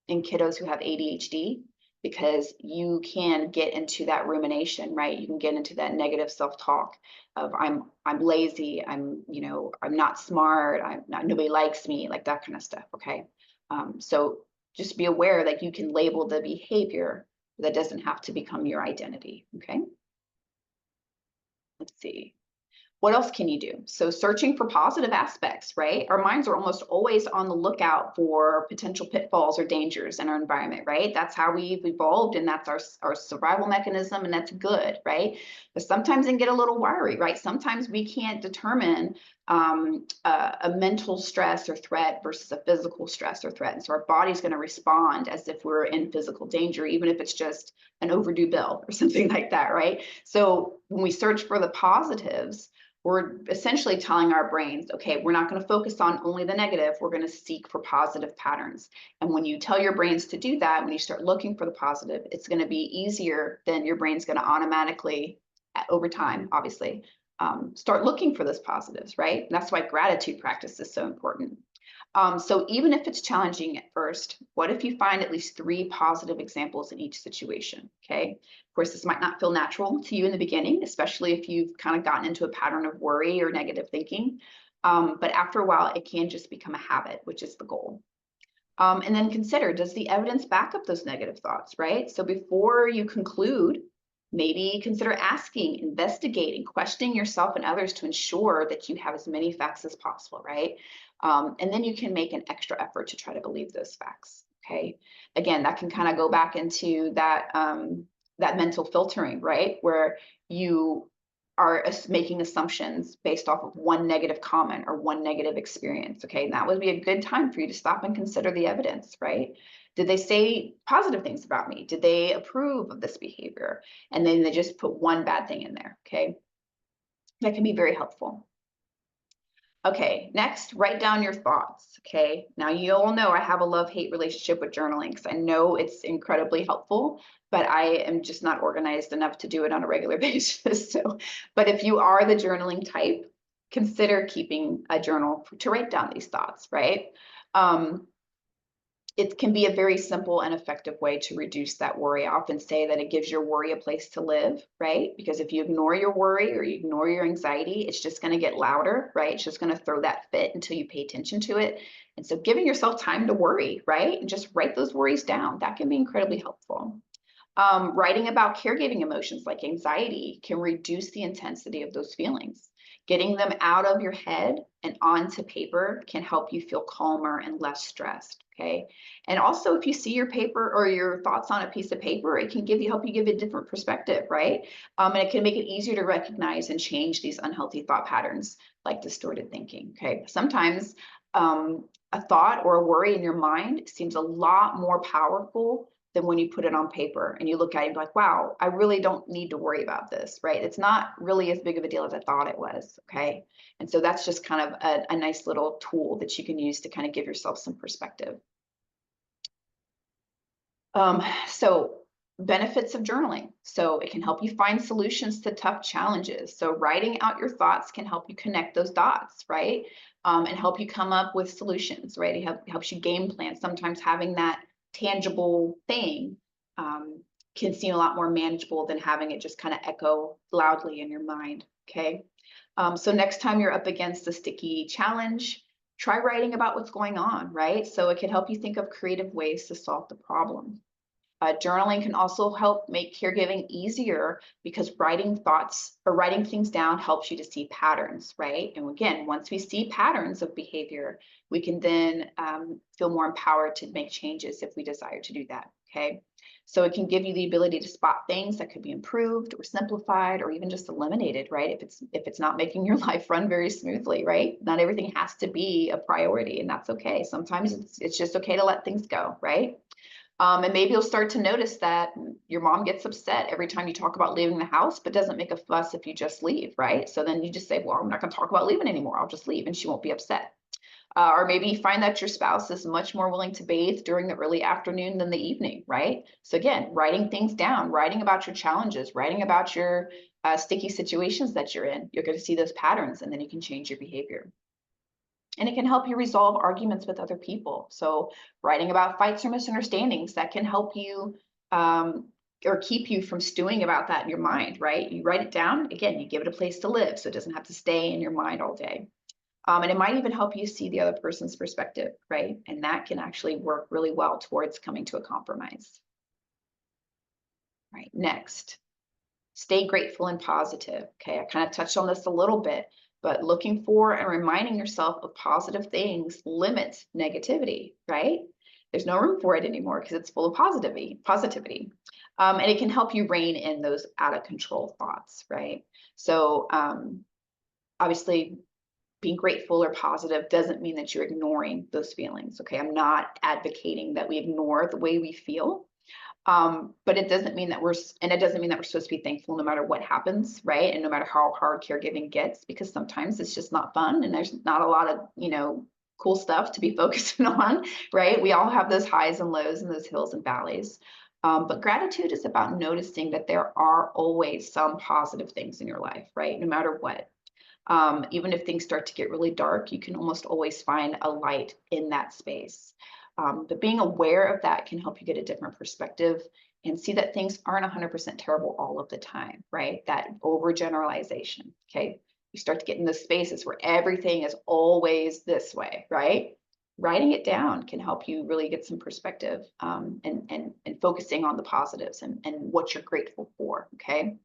in kiddos who have ADHD, because you can get into that rumination, right? You can get into that negative self-talk of I'm lazy, I'm not smart, nobody likes me, like that kind of stuff. Okay, so just be aware that you can label the behavior. That doesn't have to become your identity. Okay, let's see. What else can you do? So searching for positive aspects, right? Our minds are almost always on the lookout for potential pitfalls or dangers in our environment, right? That's how we've evolved, and that's our survival mechanism, and that's good, right? But sometimes it can get a little wiry, right? Sometimes we can't determine a mental stress or threat versus a physical stress or threat. And so our body's going to respond as if we're in physical danger, even if it's just an overdue bill or something like that, right? So when we search for the positives, we're essentially telling our brains, okay, we're not going to focus on only the negative. We're going to seek for positive patterns. And when you tell your brains to do that, when you start looking for the positive, it's going to be easier. Then your brain's going to automatically, over time, obviously, start looking for those positives, right? And that's why gratitude practice is so important. So even if it's challenging at first, what if you find at least 3 positive examples in each situation? Okay. Of course, this might not feel natural to you in the beginning, especially if you've kind of gotten into a pattern of worry or negative thinking. But after a while, it can just become a habit, which is the goal. And then consider, does the evidence back up those negative thoughts, right? So before you conclude, maybe consider asking, investigating, questioning yourself and others to ensure that you have as many facts as possible, right? And then you can make an extra effort to try to believe those facts, okay? Again, that can kind of go back into that, that mental filtering, right? Where you are making assumptions based off of one negative comment or one negative experience, okay? And that would be a good time for you to stop and consider the evidence, right? Did they say positive things about me? Did they approve of this behavior? And then they just put one bad thing in there, okay? That can be very helpful. Okay, next, write down your thoughts, okay? Now, you all know I have a love-hate relationship with journaling, because I know it's incredibly helpful, but I am just not organized enough to do it on a regular basis. So, but if you are the journaling type, consider keeping a journal to write down these thoughts, right? It can be a very simple and effective way to reduce that worry. I often say that it gives your worry a place to live, right? Because if you ignore your worry or you ignore your anxiety, it's just going to get louder, right? It's just going to throw that fit until you pay attention to it. And so giving yourself time to worry, right? And just write those worries down. That can be incredibly helpful. Writing about caregiving emotions like anxiety can reduce the intensity of those feelings. Getting them out of your head and onto paper can help you feel calmer and less stressed, okay? And also, if you see your paper or your thoughts on a piece of paper, it can help you give a different perspective, right? And it can make it easier to recognize and change these unhealthy thought patterns like distorted thinking, okay? Sometimes a thought or a worry in your mind seems a lot more powerful than when you put it on paper and you look at it and be like, wow, I really don't need to worry about this, right? It's not really as big of a deal as I thought it was, okay? And so that's just kind of a nice little tool that you can use to kind of give yourself some perspective. So benefits of journaling. So it can help you find solutions to tough challenges. So writing out your thoughts can help you connect those dots, right? And help you come up with solutions, right? It helps you game plan. Sometimes having that tangible thing can seem a lot more manageable than having it just kind of echo loudly in your mind, okay? So next time you're up against a sticky challenge, try writing about what's going on, right? So it can help you think of creative ways to solve the problem. Journaling can also help make caregiving easier because writing thoughts or writing things down helps you to see patterns, right? And again, once we see patterns of behavior, we can then feel more empowered to make changes if we desire to do that, okay? So it can give you the ability to spot things that could be improved or simplified or even just eliminated, right? If it's not making your life run very smoothly, right? Not everything has to be a priority, and that's okay. Sometimes it's just okay to let things go, right? And maybe you'll start to notice that your mom gets upset every time you talk about leaving the house, but doesn't make a fuss if you just leave, right? So then you just say, well, I'm not going to talk about leaving anymore. I'll just leave and she won't be upset. Or maybe you find that your spouse is much more willing to bathe during the early afternoon than the evening, right? So again, writing things down, writing about your challenges, writing about your sticky situations that you're in, you're going to see those patterns and then you can change your behavior. And it can help you resolve arguments with other people. So writing about fights or misunderstandings, that can help you um, or keep you from stewing about that in your mind, right? You write it down, again, you give it a place to live so it doesn't have to stay in your mind all day. And it might even help you see the other person's perspective, right? And that can actually work really well towards coming to a compromise. Right, next, stay grateful and positive. Okay, I kind of touched on this a little bit, but looking for and reminding yourself of positive things limits negativity, right? There's no room for it anymore because it's full of positivity. And it can help you rein in those out of control thoughts, right? So obviously being grateful or positive doesn't mean that you're ignoring those feelings. Okay, I'm not advocating that we ignore the way we feel. But it doesn't mean that it doesn't mean that we're supposed to be thankful no matter what happens, right? And no matter how hard caregiving gets, because sometimes it's just not fun and there's not a lot of, cool stuff to be focusing on, right? We all have those highs and lows and those hills and valleys. But gratitude is about noticing that there are always some positive things in your life, right? No matter what. Even if things start to get really dark, you can almost always find a light in that space. But being aware of that can help you get a different perspective and see that things aren't 100% terrible all of the time, right? That overgeneralization, okay? You start to get in those spaces where everything is always this way, right? Writing it down can help you really get some perspective and focusing on the positives and what you're grateful for, okay?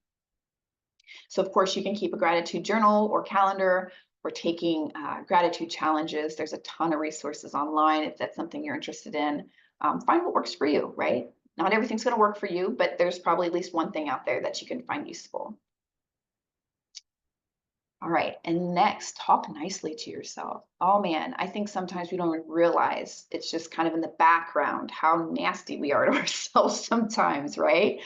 So of course you can keep a gratitude journal or calendar or taking gratitude challenges. There's a ton of resources online if that's something you're interested in. Find what works for you, right? Not everything's going to work for you, but there's probably at least one thing out there that you can find useful. All right, and next, talk nicely to yourself. Oh man, I think sometimes we don't even realize it's just kind of in the background how nasty we are to ourselves sometimes, right?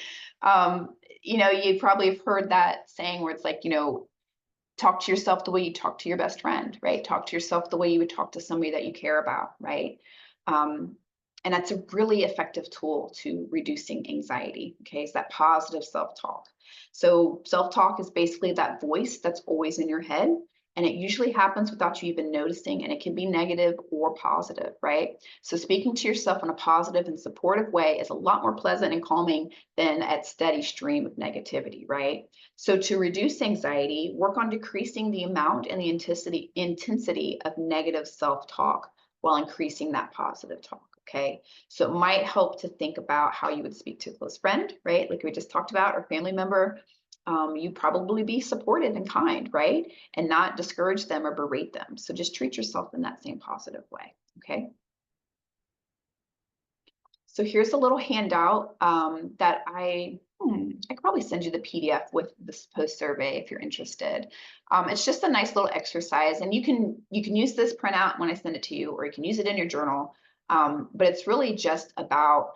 You probably have heard that saying where it's like, talk to yourself the way you talk to your best friend, right? Talk to yourself the way you would talk to somebody that you care about, right? Um, and that's a really effective tool to reducing anxiety. Okay, it's that positive self-talk. So self-talk is basically that voice that's always in your head. And it usually happens without you even noticing, and it can be negative or positive, right? So speaking to yourself in a positive and supportive way is a lot more pleasant and calming than a steady stream of negativity, right? So to reduce anxiety, work on decreasing the amount and the intensity of negative self-talk while increasing that positive talk. Okay, so it might help to think about how you would speak to a close friend, right? Like we just talked about, or family member. You probably be supportive and kind, right? And not discourage them or berate them. So just treat yourself in that same positive way. Okay. So here's a little handout that I could probably send you the PDF with this post survey if you're interested. It's just a nice little exercise, and you can use this printout when I send it to you, or you can use it in your journal. But it's really just about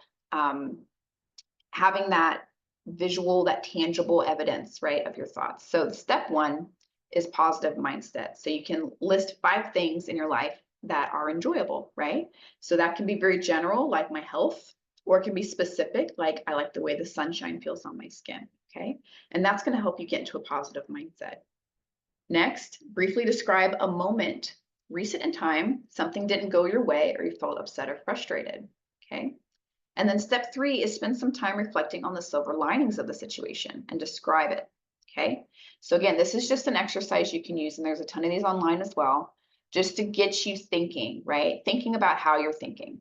having that visual, that tangible evidence, right, of your thoughts. So step one is positive mindset. So you can list 5 things in your life that are enjoyable, right? So that can be very general, like my health, or it can be specific, like I like the way the sunshine feels on my skin, okay? And that's going to help you get into a positive mindset. Next, briefly describe a moment, recent in time, something didn't go your way or you felt upset or frustrated, okay? And then step 3 is spend some time reflecting on the silver linings of the situation and describe it, okay? So again, this is just an exercise you can use, and there's a ton of these online as well, just to get you thinking, right? Thinking about how you're thinking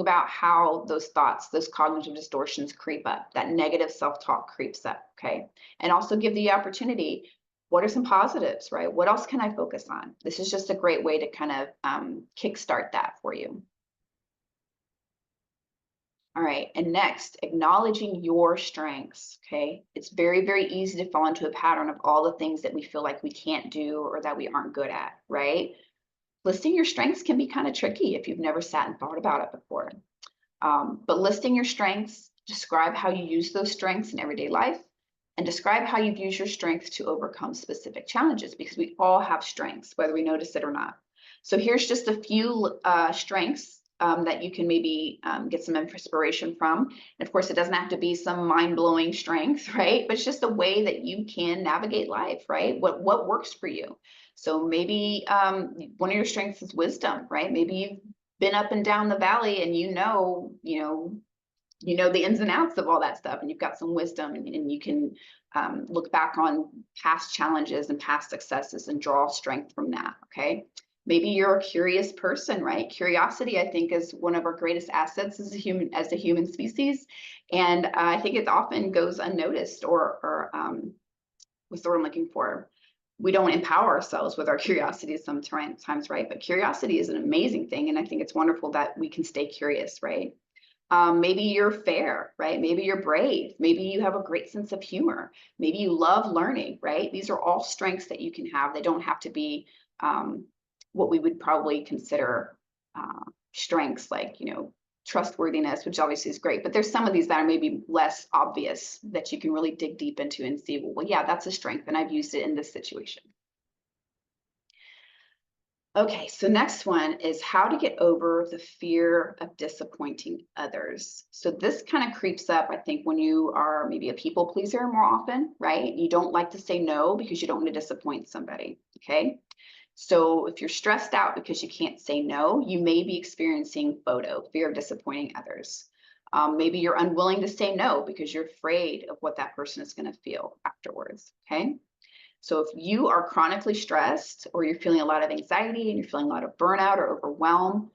about how those thoughts, those cognitive distortions creep up, that negative self-talk creeps up, okay? And also give the opportunity, what are some positives, right? What else can I focus on? This is just a great way to kind of kickstart that for you. All right, and next, acknowledging your strengths, okay? It's very, very easy to fall into a pattern of all the things that we feel like we can't do or that we aren't good at, right? Listing your strengths can be kind of tricky if you've never sat and thought about it before. But listing your strengths, describe how you use those strengths in everyday life, and describe how you've used your strengths to overcome specific challenges, because we all have strengths, whether we notice it or not. So here's just a few strengths that you can maybe get some inspiration from. And of course, it doesn't have to be some mind-blowing strength, right? But it's just a way that you can navigate life, right? What works for you. So maybe one of your strengths is wisdom, right? Maybe you've been up and down the valley and you know the ins and outs of all that stuff, and you've got some wisdom, and you can look back on past challenges and past successes and draw strength from that. Okay. Maybe you're a curious person, right? Curiosity, I think, is one of our greatest assets as a human species, and I think it often goes unnoticed, or what's the word I'm looking for? We don't empower ourselves with our curiosity sometimes, right? But curiosity is an amazing thing, and I think it's wonderful that we can stay curious, right? Maybe you're fair, right? Maybe you're brave. Maybe you have a great sense of humor. Maybe you love learning, right? These are all strengths that you can have. They don't have to be what we would probably consider strengths, like, trustworthiness, which obviously is great. But there's some of these that are maybe less obvious that you can really dig deep into and see, well, yeah, that's a strength, and I've used it in this situation. Okay, so next one is how to get over the fear of disappointing others. So this kind of creeps up, I think, when you are maybe a people pleaser more often, right? You don't like to say no because you don't want to disappoint somebody, okay? So if you're stressed out because you can't say no, you may be experiencing FODO, fear of disappointing others. Maybe you're unwilling to say no because you're afraid of what that person is going to feel afterwards, okay? So if you are chronically stressed, or you're feeling a lot of anxiety and you're feeling a lot of burnout or overwhelm,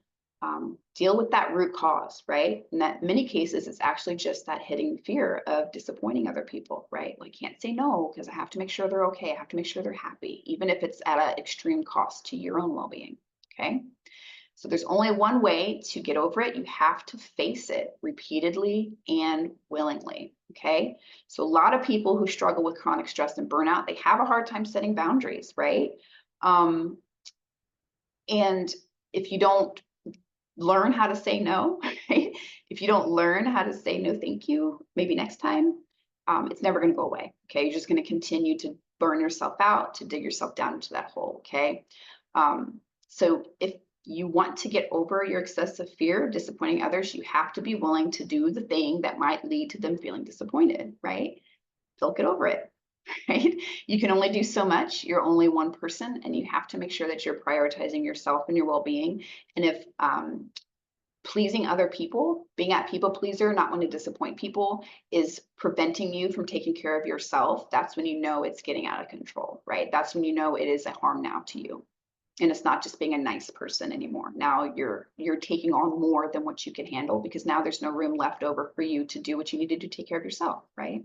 deal with that root cause, right? In that many cases, it's actually just that hidden fear of disappointing other people, right? Well, I can't say no because I have to make sure they're okay. I have to make sure they're happy, even if it's at an extreme cost to your own well-being, okay? So there's only one way to get over it. You have to face it repeatedly and willingly, okay? So a lot of people who struggle with chronic stress and burnout, they have a hard time setting boundaries, right? And if you don't learn how to say no, right? If you don't learn how to say no, thank you, maybe next time, it's never going to go away, okay? You're just going to continue to burn yourself out, to dig yourself down into that hole, okay? So if you want to get over your excessive fear of disappointing others, you have to be willing to do the thing that might lead to them feeling disappointed, right? They'll get over it, right? You can only do so much. You're only one person, and you have to make sure that you're prioritizing yourself and your well-being. And if pleasing other people, being a people pleaser, not wanting to disappoint people, is preventing you from taking care of yourself, that's when you know it's getting out of control, right? That's when you know it is a harm now to you. And it's not just being a nice person anymore. Now you're taking on more than what you can handle, because now there's no room left over for you to do what you need to do to take care of yourself, right?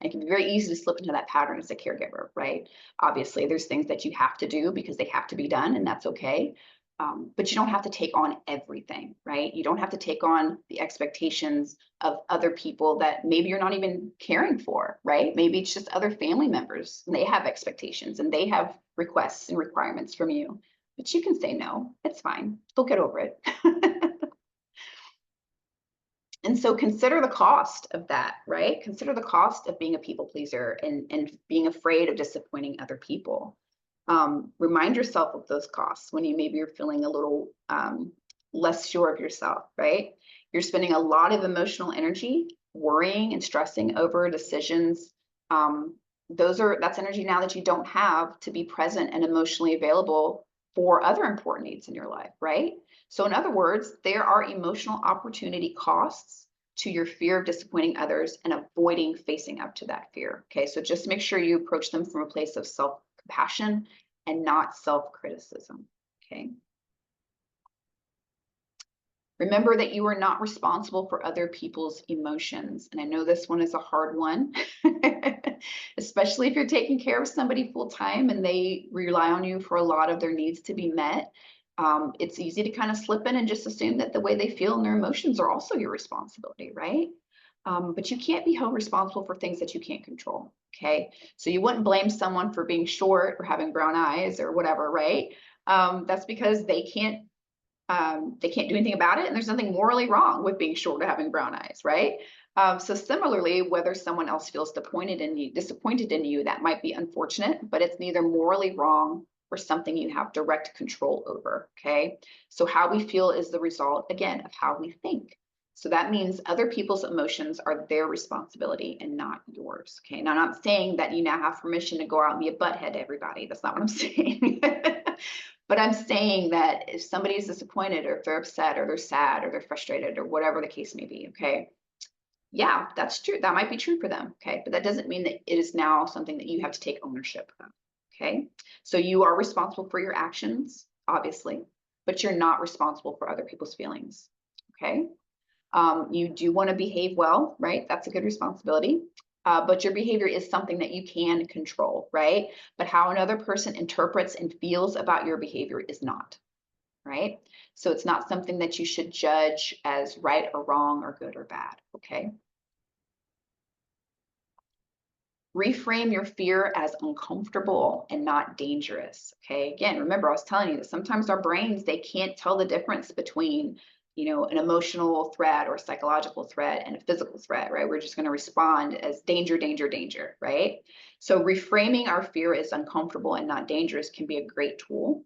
And it can be very easy to slip into that pattern as a caregiver, right? Obviously, there's things that you have to do because they have to be done, and that's okay. But you don't have to take on everything, right? You don't have to take on the expectations of other people that maybe you're not even caring for, right? Maybe it's just other family members, and they have expectations and they have requests and requirements from you. But you can say no, it's fine. They'll get over it. And so consider the cost of that, right? Consider the cost of being a people pleaser and being afraid of disappointing other people. Remind yourself of those costs when maybe you're feeling a little less sure of yourself, right? You're spending a lot of emotional energy worrying and stressing over decisions. That's energy now that you don't have to be present and emotionally available for other important needs in your life, right? So in other words, there are emotional opportunity costs to your fear of disappointing others and avoiding facing up to that fear. Okay, so just make sure you approach them from a place of self-compassion and not self-criticism. Okay. Remember that you are not responsible for other people's emotions. And I know this one is a hard one, especially if you're taking care of somebody full time and they rely on you for a lot of their needs to be met. It's easy to kind of slip in and just assume that the way they feel and their emotions are also your responsibility, right? But you can't be held responsible for things that you can't control, okay? So you wouldn't blame someone for being short or having brown eyes or whatever, right? That's because they can't They can't do anything about it, and there's nothing morally wrong with being short or having brown eyes, right? So similarly, whether someone else feels disappointed in you, that might be unfortunate, but it's neither morally wrong or something you have direct control over. Okay. So how we feel is the result, again, of how we think. So that means other people's emotions are their responsibility and not yours. Okay. Now, I'm not saying that you now have permission to go out and be a butthead to everybody. That's not what I'm saying. But I'm saying that if somebody is disappointed or if they're upset or they're sad or they're frustrated or whatever the case may be, okay, yeah, that's true. That might be true for them. Okay. But that doesn't mean that it is now something that you have to take ownership of. Okay. So you are responsible for your actions, obviously, but you're not responsible for other people's feelings. Okay. You do want to behave well, right? That's a good responsibility. But your behavior is something that you can control, right? But how another person interprets and feels about your behavior is not, right? So it's not something that you should judge as right or wrong or good or bad, okay? Reframe your fear as uncomfortable and not dangerous. Okay. Again, remember, I was telling you that sometimes our brains, they can't tell the difference between, an emotional threat or psychological threat and a physical threat, right? We're just going to respond as danger, danger, danger, right? So reframing our fear as uncomfortable and not dangerous can be a great tool.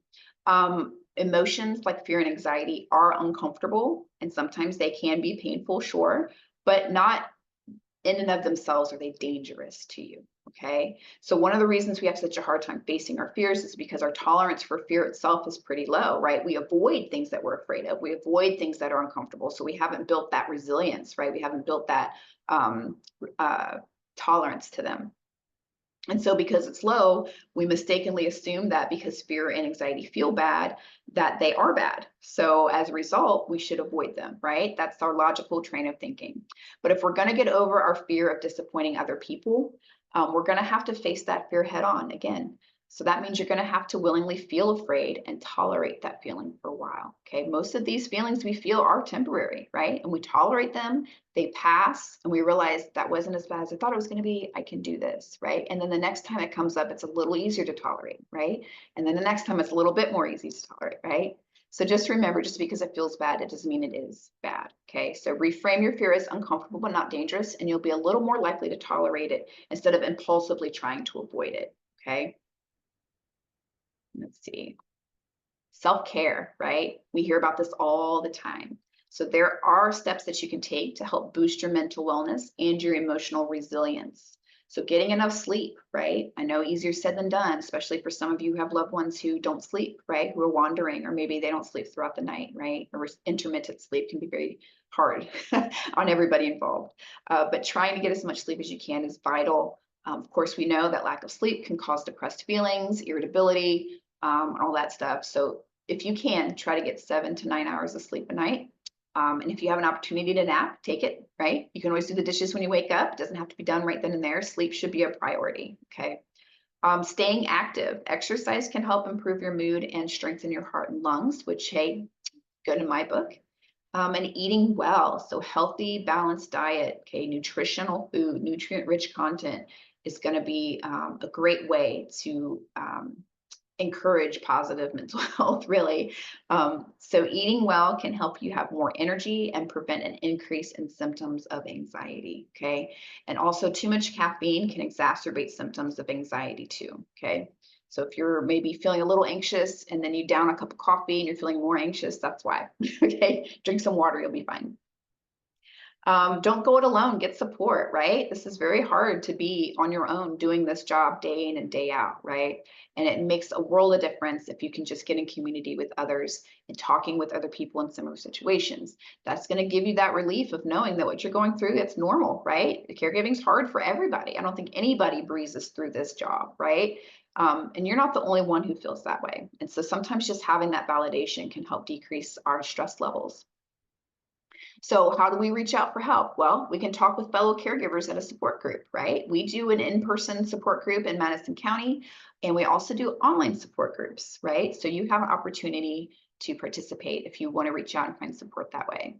Emotions like fear and anxiety are uncomfortable and sometimes they can be painful, sure, but not in and of themselves are they dangerous to you. Okay. So one of the reasons we have such a hard time facing our fears is because our tolerance for fear itself is pretty low, right? We avoid things that we're afraid of. We avoid things that are uncomfortable. So we haven't built that resilience, right? We haven't built that um, tolerance to them. And so because it's low, we mistakenly assume that because fear and anxiety feel bad, that they are bad. So as a result, we should avoid them, right? That's our logical train of thinking. But if we're going to get over our fear of disappointing other people, we're going to have to face that fear head on again. So that means you're going to have to willingly feel afraid and tolerate that feeling for a while. Okay. Most of these feelings we feel are temporary, right? And we tolerate them, they pass, and we realize that wasn't as bad as I thought it was going to be. I can do this, right? And then the next time it comes up, it's a little easier to tolerate, right? And then the next time it's a little bit more easy to tolerate, right? So just remember, just because it feels bad, it doesn't mean it is bad. Okay. So reframe your fear as uncomfortable but not dangerous, and you'll be a little more likely to tolerate it instead of impulsively trying to avoid it. Okay. Let's see. Self-care, right? We hear about this all the time. So there are steps that you can take to help boost your mental wellness and your emotional resilience. So getting enough sleep, right? I know easier said than done, especially for some of you who have loved ones who don't sleep, right? Who are wandering, or maybe they don't sleep throughout the night, right? Or intermittent sleep can be very hard on everybody involved. But trying to get as much sleep as you can is vital. Of course, we know that lack of sleep can cause depressed feelings, irritability, and all that stuff. So if you can, try to get 7 to 9 hours of sleep a night. And if you have an opportunity to nap, take it, right? You can always do the dishes when you wake up. It doesn't have to be done right then and there. Sleep should be a priority, okay? Staying active. Exercise can help improve your mood and strengthen your heart and lungs, which, hey, good in my book. And eating well. So healthy, balanced diet, okay? Nutritional food, nutrient-rich content is going to be a great way to encourage positive mental health, really. So eating well can help you have more energy and prevent an increase in symptoms of anxiety, okay? And also too much caffeine can exacerbate symptoms of anxiety too, okay? So if you're maybe feeling a little anxious and then you down a cup of coffee and you're feeling more anxious, that's why, okay? Drink some water, you'll be fine. Don't go it alone, get support, right? This is very hard to be on your own doing this job day in and day out, right? And it makes a world of difference if you can just get in community with others and talking with other people in similar situations. That's going to give you that relief of knowing that what you're going through, it's normal, right? Caregiving is hard for everybody. I don't think anybody breezes through this job, right? And you're not the only one who feels that way. And so sometimes just having that validation can help decrease our stress levels. So how do we reach out for help? Well, we can talk with fellow caregivers at a support group, right? We do an in-person support group in Madison County, and we also do online support groups, right? So you have an opportunity to participate if you want to reach out and find support that way.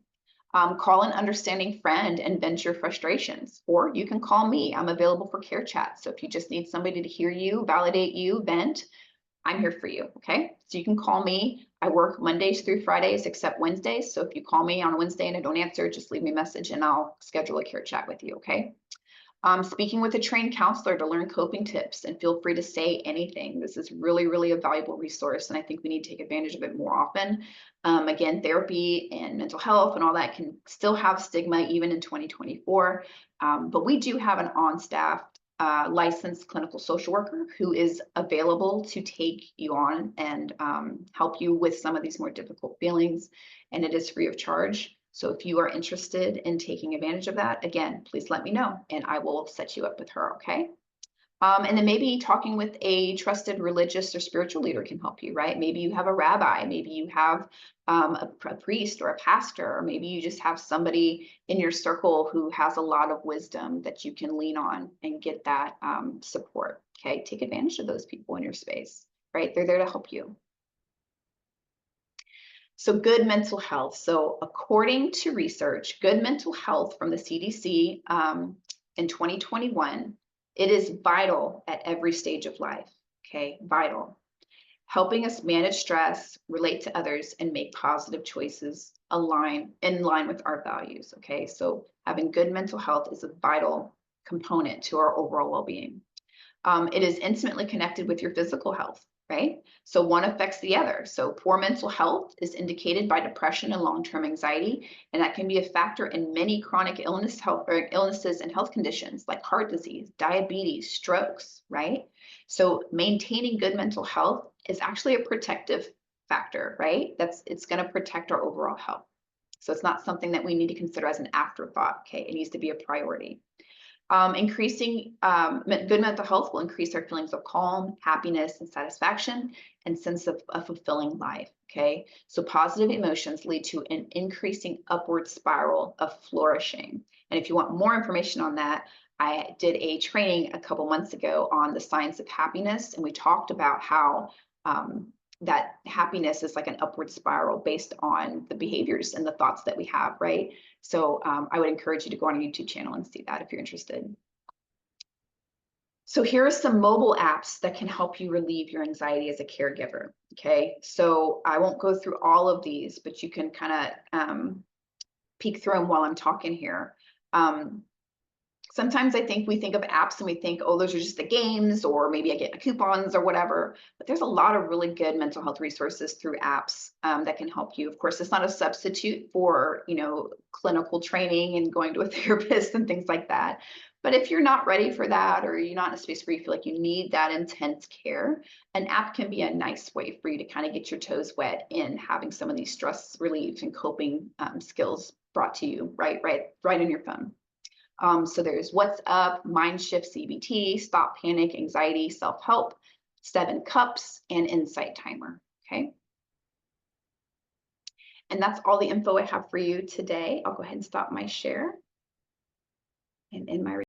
Call an understanding friend and vent your frustrations, or you can call me. I'm available for care chat. So if you just need somebody to hear you, validate you, vent, I'm here for you, okay? So you can call me. I work Mondays through Fridays except Wednesdays. So if you call me on Wednesday and I don't answer, just leave me a message and I'll schedule a care chat with you, okay? Speaking with a trained counselor to learn coping tips, and feel free to say anything. This is really, really a valuable resource, and I think we need to take advantage of it more often. Again, therapy and mental health and all that can still have stigma even in 2024, but we do have an on-staff licensed clinical social worker who is available to take you on and help you with some of these more difficult feelings, and it is free of charge. So if you are interested in taking advantage of that, again, please let me know and I will set you up with her, okay? And then maybe talking with a trusted religious or spiritual leader can help you, right? Maybe you have a rabbi, maybe you have a priest or a pastor, or maybe you just have somebody in your circle who has a lot of wisdom that you can lean on and get that support, okay? Take advantage of those people in your space, right? They're there to help you. So good mental health. So according to research, good mental health from the CDC in 2021, it is vital at every stage of life, okay, vital. Helping us manage stress, relate to others, and make positive choices in line with our values, okay? So having good mental health is a vital component to our overall well-being. It is intimately connected with your physical health, right? So one affects the other. So poor mental health is indicated by depression and long-term anxiety, and that can be a factor in many chronic illnesses and health conditions like heart disease, diabetes, strokes, right? So maintaining good mental health is actually a protective factor, right? It's going to protect our overall health. So it's not something that we need to consider as an afterthought, okay? It needs to be a priority. Increasing good mental health will increase our feelings of calm, happiness, and satisfaction, and sense of a fulfilling life. Okay, so positive emotions lead to an increasing upward spiral of flourishing. And if you want more information on that, I did a training a couple months ago on the science of happiness, and we talked about how that happiness is like an upward spiral based on the behaviors and the thoughts that we have, right? So I would encourage you to go on our YouTube channel and see that if you're interested. So here are some mobile apps that can help you relieve your anxiety as a caregiver, okay? So I won't go through all of these, but you can kind of peek through them while I'm talking here. Sometimes I think we think of apps and we think, oh, those are just the games, or maybe I get coupons or whatever. But there's a lot of really good mental health resources through apps that can help you. Of course, it's not a substitute for, clinical training and going to a therapist and things like that. But if you're not ready for that, or you're not in a space where you feel like you need that intense care, an app can be a nice way for you to kind of get your toes wet in having some of these stress relief and coping skills brought to you right on your phone. So there's What's Up, Mind Shift CBT, Stop Panic, Anxiety, Self-Help, 7 Cups, and Insight Timer, okay? And that's all the info I have for you today. I'll go ahead and stop my share and end my